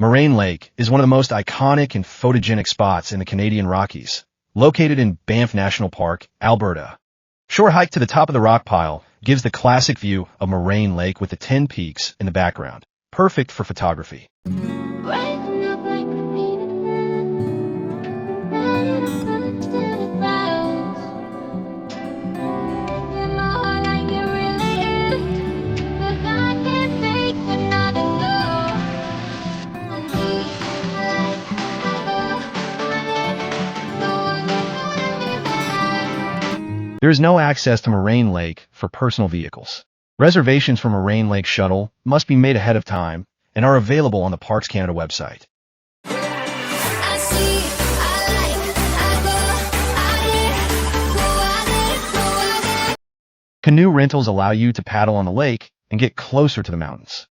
Moraine Lake is one of the most iconic and photogenic spots in the Canadian Rockies, located in Banff National Park, Alberta. Short hike to the top of the rock pile gives the classic view of Moraine Lake with the 10 peaks in the background, perfect for photography. There is no access to Moraine Lake for personal vehicles. Reservations for Moraine Lake Shuttle must be made ahead of time and are available on the Parks Canada website. Canoe rentals allow you to paddle on the lake and get closer to the mountains.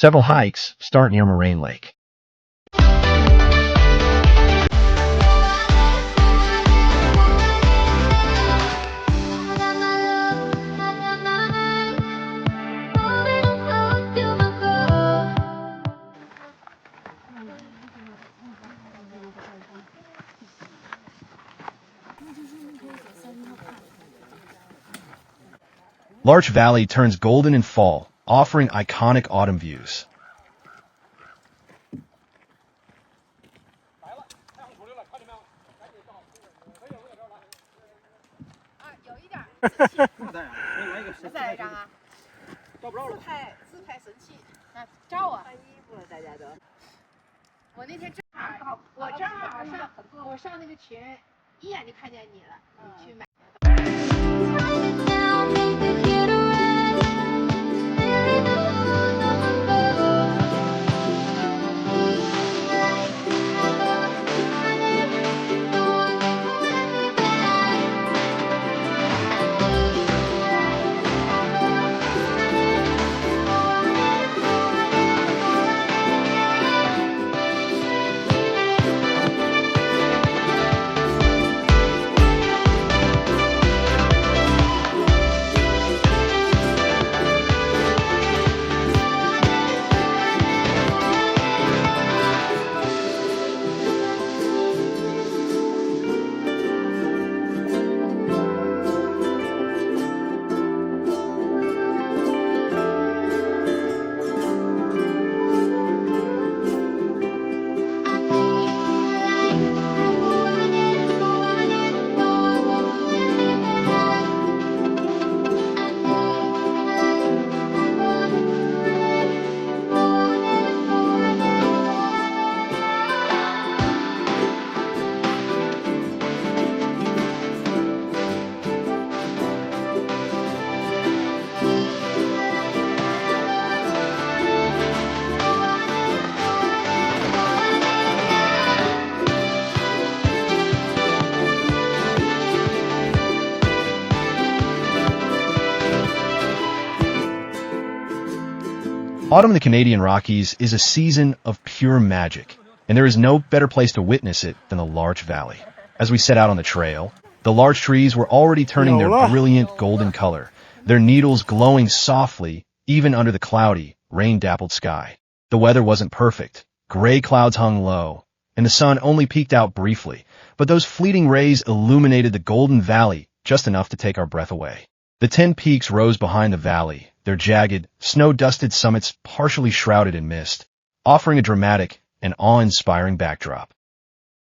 Several hikes start near Moraine Lake. Larch Valley turns golden in fall, offering iconic autumn views. Autumn in the Canadian Rockies is a season of pure magic, and there is no better place to witness it than the Larch Valley. As we set out on the trail, the larch trees were already turning their brilliant golden color, their needles glowing softly even under the cloudy, rain-dappled sky. The weather wasn't perfect. Gray clouds hung low, and the sun only peeked out briefly, but those fleeting rays illuminated the golden valley just enough to take our breath away. The 10 peaks rose behind the valley, their jagged, snow-dusted summits partially shrouded in mist, offering a dramatic and awe-inspiring backdrop.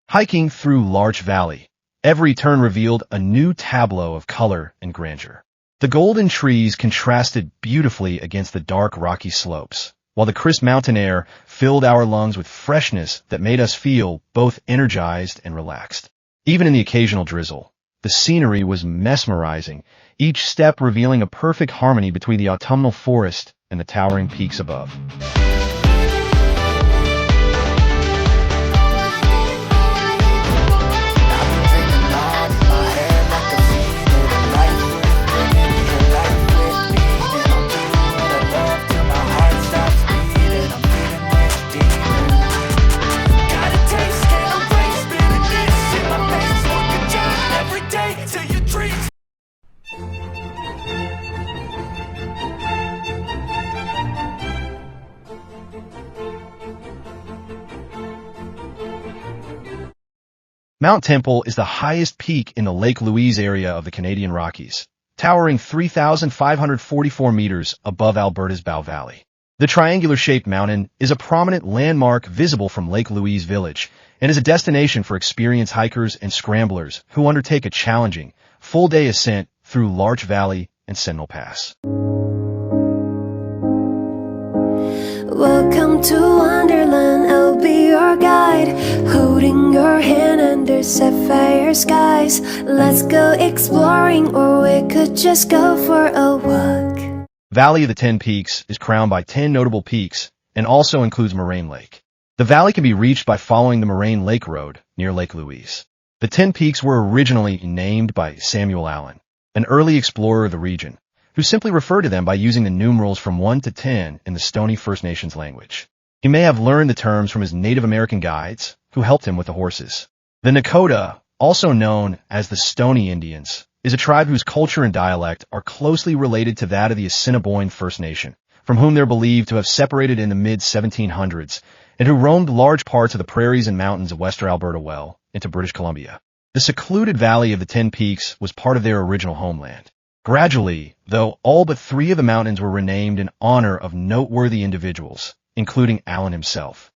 Hiking through Larch Valley, every turn revealed a new tableau of color and grandeur. The golden trees contrasted beautifully against the dark rocky slopes, while the crisp mountain air filled our lungs with freshness that made us feel both energized and relaxed. Even in the occasional drizzle, the scenery was mesmerizing, each step revealing a perfect harmony between the autumnal forest and the towering peaks above. Mount Temple is the highest peak in the Lake Louise area of the Canadian Rockies, towering 3,544 meters above Alberta's Banff Valley. The triangular-shaped mountain is a prominent landmark visible from Lake Louise Village and is a destination for experienced hikers and scramblers who undertake a challenging, full-day ascent through Larch Valley and Sentinel Pass. Welcome to Wonderland, I'll be your guide, holding your hand under sapphire skies. Let's go exploring, or we could just go for a walk. Valley of the Ten Peaks is crowned by 10 notable peaks and also includes Moraine Lake. The valley can be reached by following the Moraine Lake Road near Lake Louise. The 10 peaks were originally named by Samuel Allen, an early explorer of the region, who simply referred to them by using the numerals from 1 to 10 in the Stoney First Nations language. He may have learned the terms from his Native American guides, who helped him with the horses. The Nakota, also known as the Stoney Indians, is a tribe whose culture and dialect are closely related to that of the Assiniboine First Nation, from whom they're believed to have separated in the mid-1700s, and who roamed large parts of the prairies and mountains of western Alberta well into British Columbia. The secluded Valley of the Ten Peaks was part of their original homeland. Gradually, though, all but 3 of the mountains were renamed in honor of noteworthy individuals, including Allen himself.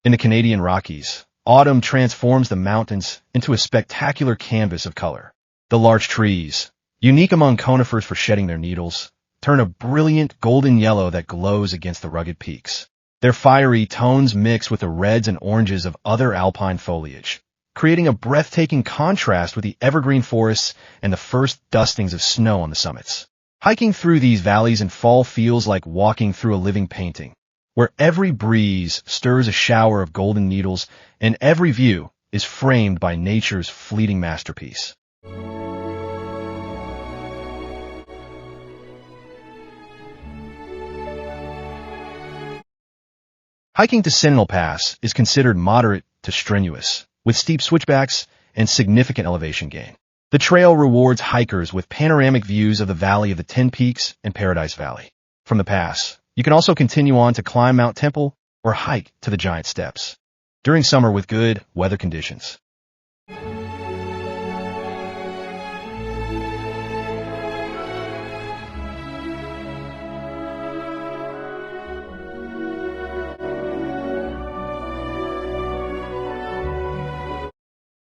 In the Canadian Rockies, autumn transforms the mountains into a spectacular canvas of color. The larch trees, unique among conifers for shedding their needles, turn a brilliant golden yellow that glows against the rugged peaks. Their fiery tones mix with the reds and oranges of other alpine foliage, creating a breathtaking contrast with the evergreen forests and the first dustings of snow on the summits. Hiking through these valleys in fall feels like walking through a living painting, where every breeze stirs a shower of golden needles and every view is framed by nature's fleeting masterpiece. Hiking to Sentinel Pass is considered moderate to strenuous, with steep switchbacks and significant elevation gain. The trail rewards hikers with panoramic views of the Valley of the Ten Peaks and Paradise Valley. From the pass, you can also continue on to climb Mount Temple or hike to the Giant Steps during summer with good weather conditions.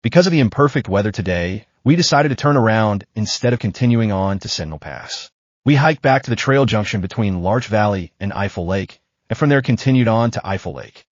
Because of the imperfect weather today, we decided to turn around instead of continuing on to Sentinel Pass. We hiked back to the trail junction between Larch Valley and Eiffel Lake, and from there continued on to Eiffel Lake.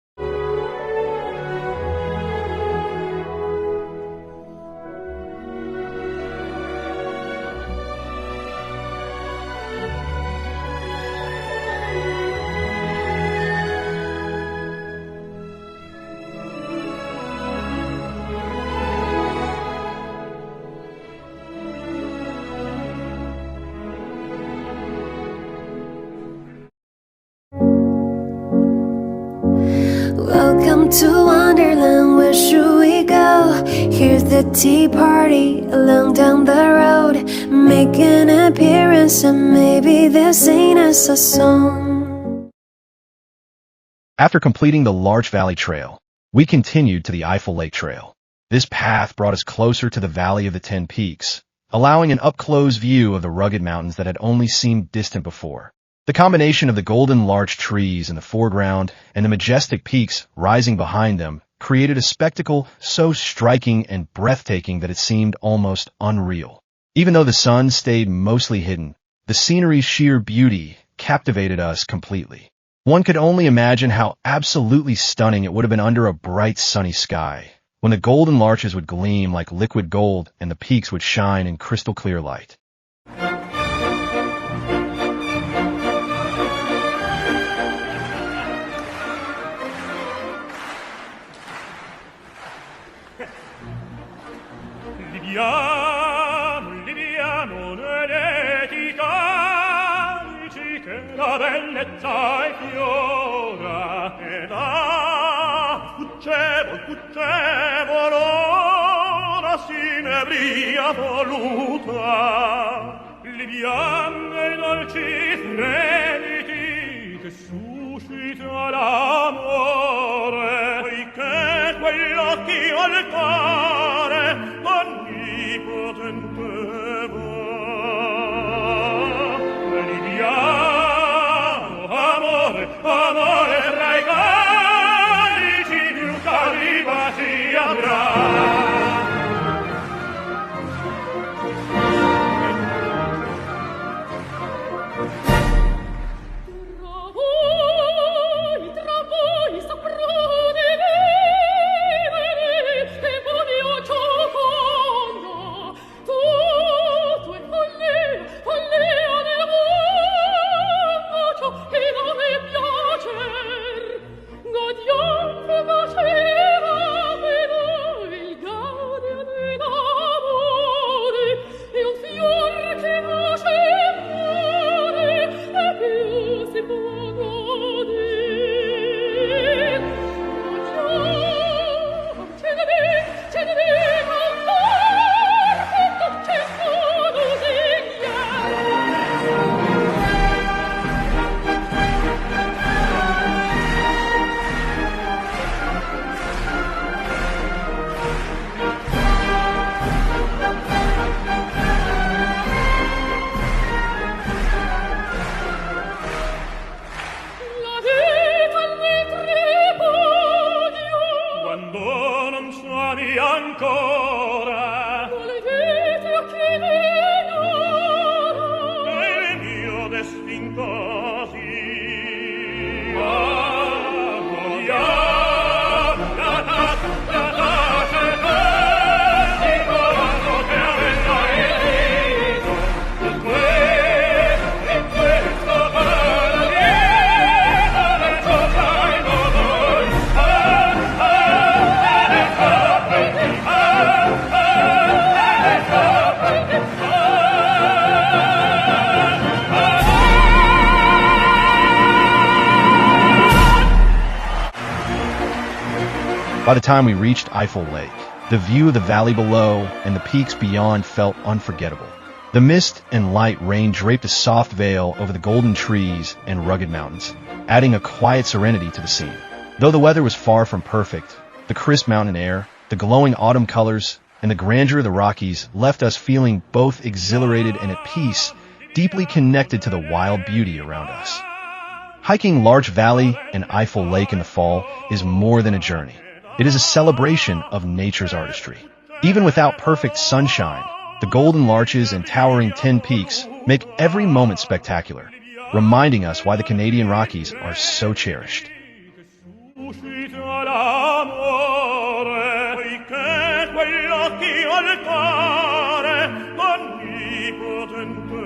Welcome to Wonderland, where should we go? Here's the tea party along down the road. Make an appearance and maybe they'll sing us a song. After completing the Larch Valley Trail, we continued to the Eiffel Lake Trail. This path brought us closer to the Valley of the Ten Peaks, allowing an up-close view of the rugged mountains that had only seemed distant before. The combination of the golden larch trees in the foreground and the majestic peaks rising behind them created a spectacle so striking and breathtaking that it seemed almost unreal. Even though the sun stayed mostly hidden, the scenery's sheer beauty captivated us completely. One could only imagine how absolutely stunning it would have been under a bright sunny sky, when the golden larches would gleam like liquid gold and the peaks would shine in crystal clear light. Liviano nelle dici che la bellezza è fiora e là fuggevo l'ora sinebria voluta liviane dolci fremiti che suscita l'amore poiché quell'occhio al cuore onnipotente va liviano amore regali più cari baci avrà. By the time we reached Eiffel Lake, the view of the valley below and the peaks beyond felt unforgettable. The mist and light rain draped a soft veil over the golden trees and rugged mountains, adding a quiet serenity to the scene. Though the weather was far from perfect, the crisp mountain air, the glowing autumn colors, and the grandeur of the Rockies left us feeling both exhilarated and at peace, deeply connected to the wild beauty around us. Hiking Larch Valley and Eiffel Lake in the fall is more than a journey. It is a celebration of nature's artistry. Even without perfect sunshine, the golden larches and towering 10 peaks make every moment spectacular, reminding us why the Canadian Rockies are so cherished. Quell'occhio al cuore onnipotente